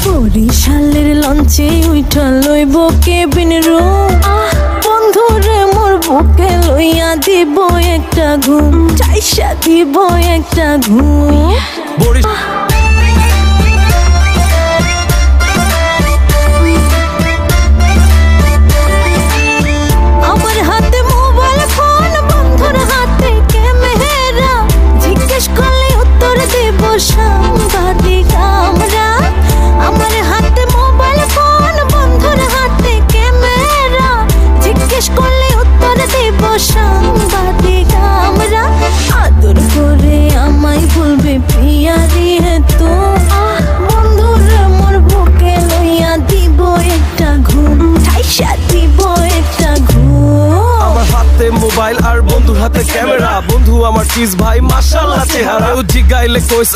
বরিশালের লঞ্চে উঠা লইব কেবিন রুম, বন্ধুরে মোর বুকে লইয়া দিব একটা ঘুম, চাইসা দিব একটা ঘুম। আমার হাতে মোবাইল ফোন, বন্ধুর হাতে ক্যামেরা, জিজ্ঞেস করলে উত্তর দেব সাংবাদিক আমরা। আমার হাতে মোবাইল ফোন, বন্ধুর হাতে ক্যামেরা, জিজ্ঞেস করলে উত্তর দেব সাংবাদিক আমরা। আদর করে আমায় বলবে প্রিয়ারি হে তো, বন্ধুরে মোর বুকে লইয়া দিব একটা ঘুম, ঠাইসা দিব একটা ঘুম। আমার হাতে মোবাইল আর বন্ধুর হাতে ক্যামেরা, বন্ধু আমার চিজ ভাই মাশাআল্লাহ চেহারা। জিগাইলে কইস